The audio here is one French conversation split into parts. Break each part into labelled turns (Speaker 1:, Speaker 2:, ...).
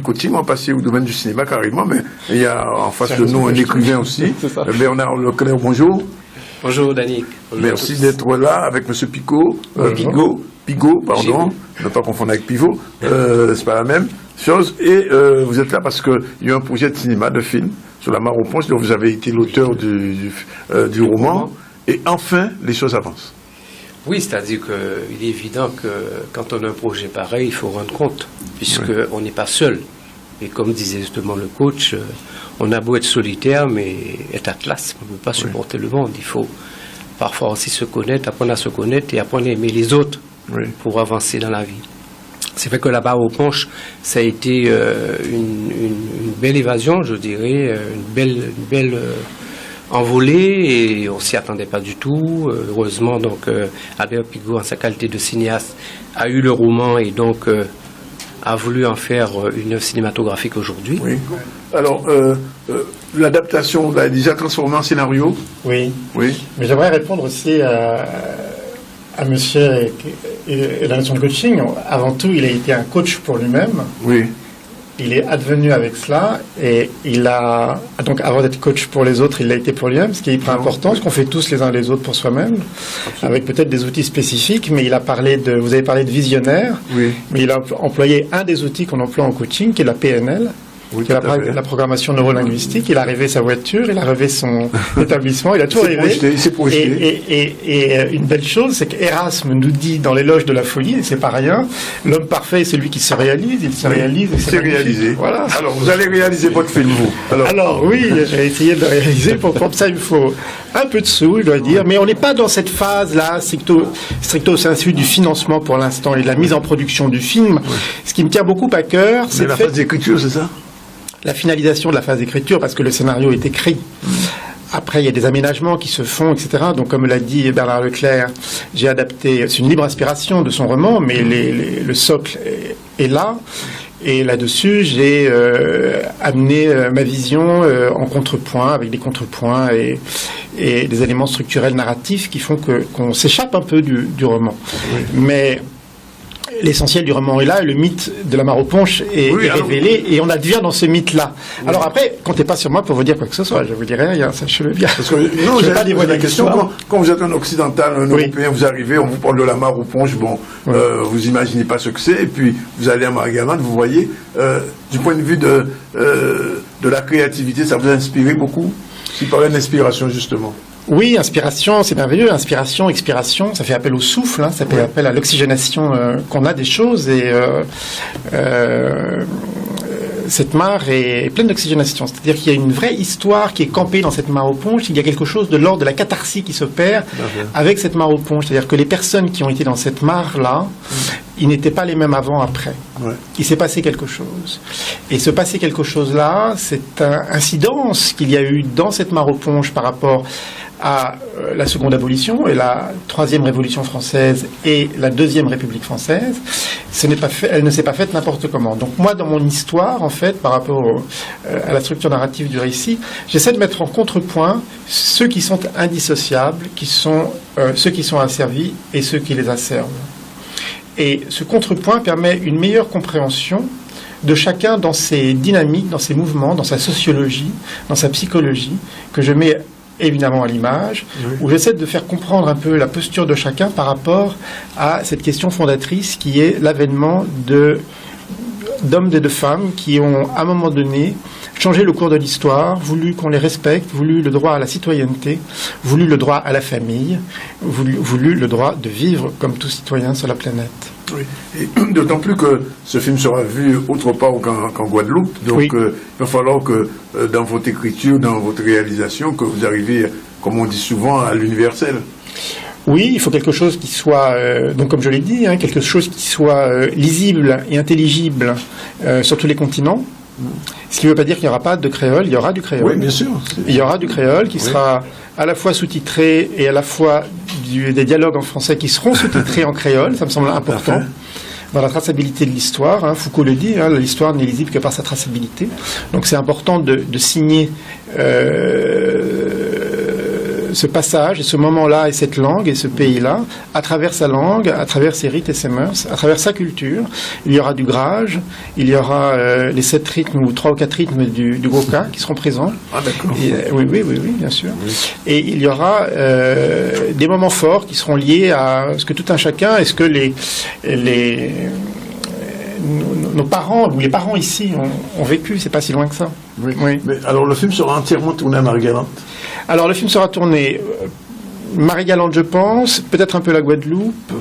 Speaker 1: coaching, on va passer au domaine du cinéma carrément, mais il y a en face de nous un écrivain aussi, Bernard Leclerc, bonjour.
Speaker 2: Bonjour Danick.
Speaker 1: Merci d'être là avec M. Pigot, Pigot, pardon, ne pas confondre avec Pivot, c'est pas la même chose. Et vous êtes là parce qu'il y a eu un projet de cinéma, de film, sur la mare aux Ponches, dont vous avez été l'auteur du roman. Et enfin, les choses avancent.
Speaker 2: Oui, c'est-à-dire qu'il est évident que quand on a un projet pareil, il faut rendre compte, puisqu'on n'est pas seul. Et comme disait justement le coach, on a beau être solitaire, mais être atlas, on ne peut pas supporter le monde. Il faut parfois aussi se connaître, apprendre à se connaître et apprendre à aimer les autres pour avancer dans la vie. C'est vrai que la barre aux Ponches, ça a été une belle évasion, je dirais, une belle envolée, et on s'y attendait pas du tout. Heureusement, donc, Albert Pigot, en sa qualité de cinéaste, a eu le roman et donc a voulu en faire une œuvre cinématographique aujourd'hui.
Speaker 1: Oui. Alors, l'adaptation, on l'a déjà transformée en scénario.
Speaker 3: Oui. Mais j'aimerais répondre aussi à monsieur et la notion de coaching. Avant tout, il a été un coach pour lui-même.
Speaker 1: Oui.
Speaker 3: Il est advenu avec cela, et il a donc, avant d'être coach pour les autres, il l'a été pour lui-même, ce qui est hyper important, ce qu'on fait tous les uns les autres pour soi-même, avec peut-être des outils spécifiques. Mais il a parlé vous avez parlé de visionnaire, mais il a employé un des outils qu'on emploie en coaching, qui est la PNL. Qui est la programmation neurolinguistique. Il a rêvé sa voiture, il a rêvé son établissement, il a tout rêvé.
Speaker 1: Il s'est projeté.
Speaker 3: Et une belle chose, c'est qu'Erasme nous dit dans l'éloge de la folie, et c'est pas rien, l'homme parfait est celui qui se réalise, il se réalise.
Speaker 1: C'est réalisé.
Speaker 3: Voilà.
Speaker 1: Alors, vous allez réaliser votre film, vous.
Speaker 3: Alors oui, j'ai essayé de le réaliser. Pour ça, il faut un peu de sous, je dois dire. Mais on n'est pas dans cette phase-là, stricto sensu du financement pour l'instant et de la mise en production du film. Ce qui me tient beaucoup à cœur, c'est
Speaker 1: la phase d'écriture, c'est ça?
Speaker 3: La finalisation de la phase d'écriture, parce que le scénario est écrit. Après, il y a des aménagements qui se font, etc. Donc, comme l'a dit Bernard Leclerc, j'ai adapté, c'est une libre inspiration de son roman, mais le socle est là. Et là-dessus, j'ai amené ma vision en contrepoint, avec des contrepoints et des éléments structurels narratifs qui font qu'on s'échappe un peu du roman. Mais l'essentiel du roman est là, et le mythe de la mare aux Ponches est révélé, et on advient dans ce mythe-là. Alors après, comptez pas sur moi pour vous dire quoi que ce soit, je vous dirai rien, sachez-le bien.
Speaker 1: Parce que, non, je vais pas dévoiler la question. Quand vous êtes un occidental, un européen, vous arrivez, on vous parle de la mare aux Ponches, vous imaginez pas ce que c'est, et puis vous allez à Margamante, vous voyez, du point de vue de la créativité, ça vous a inspiré beaucoup? S'il parlait d'inspiration, justement.
Speaker 3: Oui, inspiration, c'est merveilleux. Inspiration, expiration, ça fait appel au souffle, ça fait appel à l'oxygénation qu'on a des choses. Et cette mare est pleine d'oxygénation. C'est-à-dire qu'il y a une vraie histoire qui est campée dans cette mare aux Ponches. Il y a quelque chose de l'ordre de la catharsis qui s'opère avec cette mare aux Ponches. C'est-à-dire que les personnes qui ont été dans cette mare-là, ils n'étaient pas les mêmes avant, après. Il s'est passé quelque chose. Et ce passé quelque chose-là, cette incidence qu'il y a eu dans cette mare aux Ponches par rapport à la seconde abolition et la troisième révolution française et la deuxième République française, elle ne s'est pas faite n'importe comment. Donc moi, dans mon histoire, en fait, par rapport à la structure narrative du récit, j'essaie de mettre en contrepoint ceux qui sont indissociables, qui sont ceux qui sont asservis et ceux qui les asservent. Et ce contrepoint permet une meilleure compréhension de chacun dans ses dynamiques, dans ses mouvements, dans sa sociologie, dans sa psychologie, que je mets évidemment à l'image, où j'essaie de faire comprendre un peu la posture de chacun par rapport à cette question fondatrice qui est l'avènement d'hommes et de femmes qui ont, à un moment donné, changé le cours de l'histoire, voulu qu'on les respecte, voulu le droit à la citoyenneté, voulu le droit à la famille, voulu le droit de vivre comme tout citoyen sur la planète.
Speaker 1: Oui. Et d'autant plus que ce film sera vu autre part qu'en Guadeloupe. Donc, il va falloir que dans votre écriture, dans votre réalisation, que vous arriviez, comme on dit souvent, à l'universel.
Speaker 3: Oui, il faut quelque chose qui soit, donc comme je l'ai dit, quelque chose qui soit lisible et intelligible sur tous les continents. Ce qui ne veut pas dire qu'il n'y aura pas de créole, il y aura du créole.
Speaker 1: Oui, bien sûr.
Speaker 3: Il y aura du créole qui sera à la fois sous-titré et à la fois des dialogues en français qui seront sous-titrés en créole, ça me semble important. Dans la traçabilité de l'histoire, Foucault le dit, l'histoire n'est lisible que par sa traçabilité. Donc c'est important de signer ce passage, et ce moment-là, et cette langue, et ce pays-là, à travers sa langue, à travers ses rites et ses mœurs, à travers sa culture. Il y aura du grage, il y aura les 7 rythmes, ou 3 ou 4 rythmes du Goka qui seront présents.
Speaker 1: Ah, d'accord.
Speaker 3: Oui, bien sûr. Oui. Et il y aura des moments forts qui seront liés à ce que tout un chacun, et ce que nos parents, ou les parents ici, ont vécu. C'est pas si loin que ça.
Speaker 1: Oui. Mais alors, le film sera entièrement tourné à Marie-Galante? Alors,
Speaker 3: le film sera tourné Marie-Galante, je pense, peut-être un peu la Guadeloupe,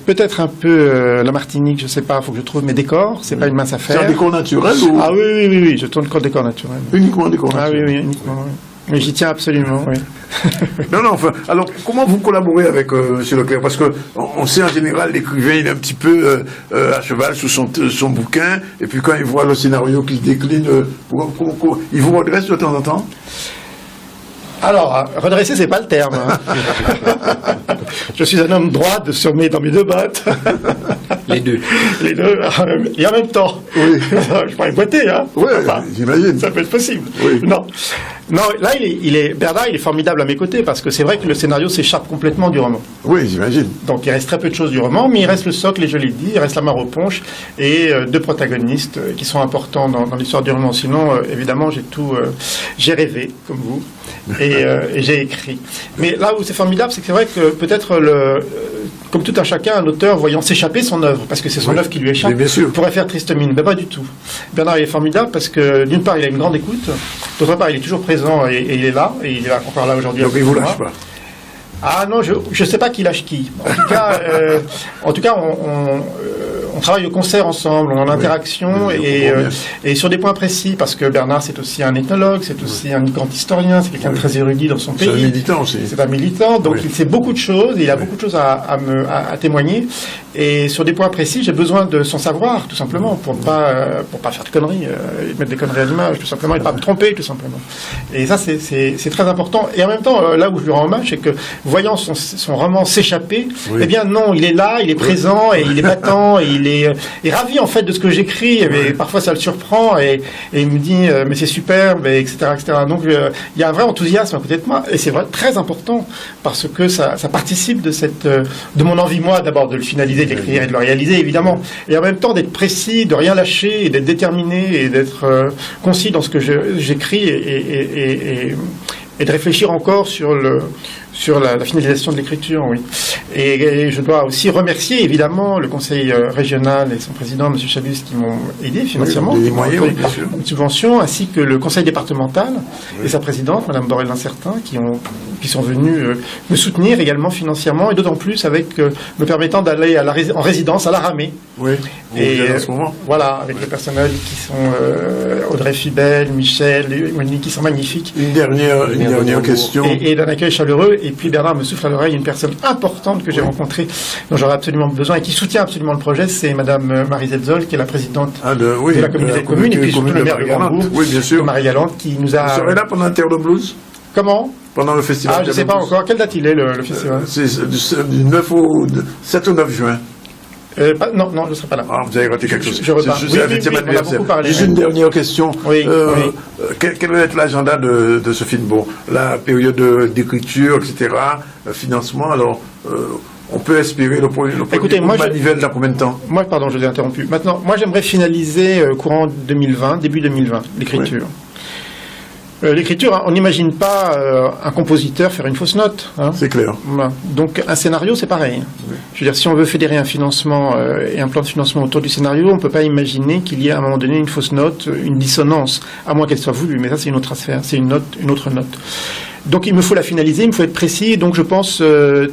Speaker 3: peut-être un peu la Martinique, je sais pas, il faut que je trouve mes décors, c'est pas une mince affaire.
Speaker 1: C'est un décor naturel ou...
Speaker 3: Ah oui, je tourne que des décors naturels.
Speaker 1: Uniquement des décors naturels?
Speaker 3: Ah oui, uniquement, oui. Mais j'y tiens absolument, oui.
Speaker 1: Non, enfin, alors, comment vous collaborez avec M. Leclerc? Parce que on sait en général, l'écrivain, il est un petit peu à cheval sous son bouquin, et puis quand il voit le scénario qu'il décline, il vous redresse de temps en temps?
Speaker 3: Alors, redresser, c'est pas le terme. Hein. Je suis un homme droit de sommet dans mes 2 bottes.
Speaker 2: Les deux.
Speaker 3: Et en même temps.
Speaker 1: Oui.
Speaker 3: Je pourrais boiter, hein.
Speaker 1: Oui, enfin, j'imagine. Ça
Speaker 3: peut être possible.
Speaker 1: Oui.
Speaker 3: Non, là, Bernard, il est formidable à mes côtés, parce que c'est vrai que le scénario s'échappe complètement du roman.
Speaker 1: Oui, j'imagine.
Speaker 3: Donc, il reste très peu de choses du roman, mais il reste le socle, et je l'ai dit, il reste la mare aux ponches, et 2 protagonistes qui sont importants dans l'histoire du roman. Sinon, évidemment, j'ai rêvé, comme vous. Et j'ai écrit. Mais là où c'est formidable, c'est que c'est vrai que peut-être comme tout un chacun, un auteur voyant s'échapper son œuvre, parce que c'est son œuvre qui lui échappe, pourrait faire triste mine. Mais pas du tout. Bernard, il est formidable parce que d'une part, il a une grande écoute, d'autre part, il est toujours présent et il est là, et il est encore là aujourd'hui.
Speaker 1: Donc il vous lâche pas?
Speaker 3: Ah non, je sais pas qui lâche qui. En tout cas, on travaille au concert ensemble, on est en interaction, et sur des points précis, parce que Bernard, c'est aussi un ethnologue, c'est aussi un grand historien, c'est quelqu'un de très érudit dans son pays.
Speaker 1: C'est un militant aussi.
Speaker 3: C'est un militant, donc il sait beaucoup de choses, et il a beaucoup de choses à témoigner. Et sur des points précis, j'ai besoin de son savoir, tout simplement, pour pas faire de conneries, mettre des conneries à l'image, tout simplement, et pas me tromper, tout simplement. Et ça, c'est très important. Et en même temps, là où je lui rends hommage, c'est que, voyant son roman s'échapper, eh bien non, il est là, il est présent, et il est battant, et il est ravi, en fait, de ce que j'écris, et parfois ça le surprend, et il me dit, mais c'est superbe, etc., etc. Donc, il y a un vrai enthousiasme à côté de moi, et c'est vrai, très important, parce que ça participe de mon envie, moi, d'abord, de le finaliser, de l'écrire et de le réaliser, évidemment, et en même temps d'être précis, de rien lâcher, et d'être déterminé, et d'être concis dans ce que j'écris, et de réfléchir encore sur la finalisation de l'écriture, oui. Et je dois aussi remercier évidemment le conseil régional et son président, M. Chabus, qui m'ont aidé financièrement,
Speaker 1: des moyens, bien sûr.
Speaker 3: Une subvention, ainsi que le conseil départemental et sa présidente, Mme Borel-Lincertin, qui sont venus me soutenir également financièrement, et d'autant plus me permettant d'aller en résidence à la Ramée.
Speaker 1: Oui,
Speaker 3: et
Speaker 1: en ce moment.
Speaker 3: Voilà, avec le personnel qui sont Audrey Fibel, Michel, Monique, qui sont magnifiques.
Speaker 1: Une dernière question.
Speaker 3: Et d'un accueil chaleureux. Et puis Bernard me souffle à l'oreille une personne importante que j'ai rencontrée, dont j'aurais absolument besoin et qui soutient absolument le projet, c'est Mme Marie Zelzol, qui est la présidente de la communauté de communes, et puis surtout le maire de Grandbourg, Marie-Galante, qui nous a...
Speaker 1: Vous serez là pendant Terre de Blues?
Speaker 3: Comment?
Speaker 1: Pendant le festival.
Speaker 3: Ah, je ne sais pas encore. Quelle date il est, le festival?
Speaker 1: C'est du 7 au 9 juin.
Speaker 3: Non, je ne serai pas là.
Speaker 1: Ah, vous avez raté quelque chose.
Speaker 3: Je repars.
Speaker 1: Oui,
Speaker 3: on a beaucoup parlé.
Speaker 1: Juste une dernière question.
Speaker 3: Oui.
Speaker 1: Quel va être l'agenda de ce film? Bon, la période d'écriture, etc., financement, alors... on peut espérer le premier manivelle dans combien de temps?
Speaker 3: Moi, pardon, je vous ai interrompu. Maintenant, moi, j'aimerais finaliser courant 2020, début 2020, l'écriture. Oui. L'écriture, on n'imagine pas un compositeur faire une fausse note. Hein.
Speaker 1: C'est clair.
Speaker 3: Voilà. Donc un scénario, c'est pareil. Oui. Je veux dire, si on veut fédérer un financement et un plan de financement autour du scénario, on ne peut pas imaginer qu'il y ait à un moment donné une fausse note, une dissonance, à moins qu'elle soit voulue. Mais ça, c'est une autre affaire, c'est une autre note. Donc il me faut la finaliser, il me faut être précis. Donc je pense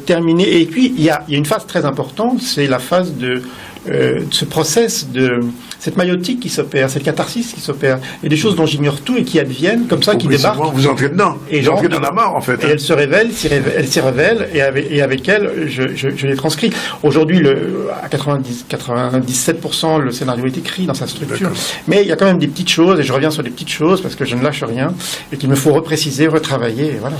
Speaker 3: terminer. Et puis il y a une phase très importante, c'est la phase de ce process de cette maïotique qui s'opère, cette catharsis qui s'opère. Il y a des choses dont j'ignore tout et qui adviennent comme ça, qui débarquent.
Speaker 1: Vous entrez dedans. Et vous entrez dans la mort, en fait.
Speaker 3: Et elle se révèle, elle s'y révèle, et avec elle, je l'ai transcrit. Aujourd'hui, à 97%, le scénario est écrit dans sa structure. Mais il y a quand même des petites choses, et je reviens sur des petites choses parce que je ne lâche rien, et qu'il me faut repréciser, retravailler, et voilà.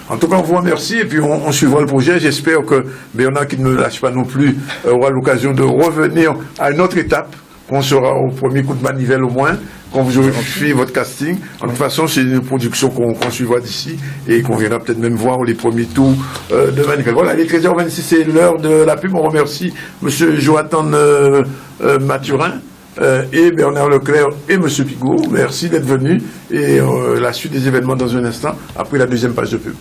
Speaker 1: En tout cas, on vous remercie et puis on suivra le projet. J'espère que Bernard, qui ne lâche pas non plus, aura l'occasion de revenir à une autre étape, qu'on sera au premier coup de manivelle au moins, quand vous aurez fait votre casting. De toute façon, c'est une production qu'on suivra d'ici et qu'on viendra peut-être même voir les premiers tours de Manifest. Voilà, il est 13h26, c'est l'heure de la pub. On remercie M. Jonathan Mathurin et Bernard Leclerc et M. Pigot. Merci d'être venus. Et la suite des événements dans un instant, après la deuxième page de pub.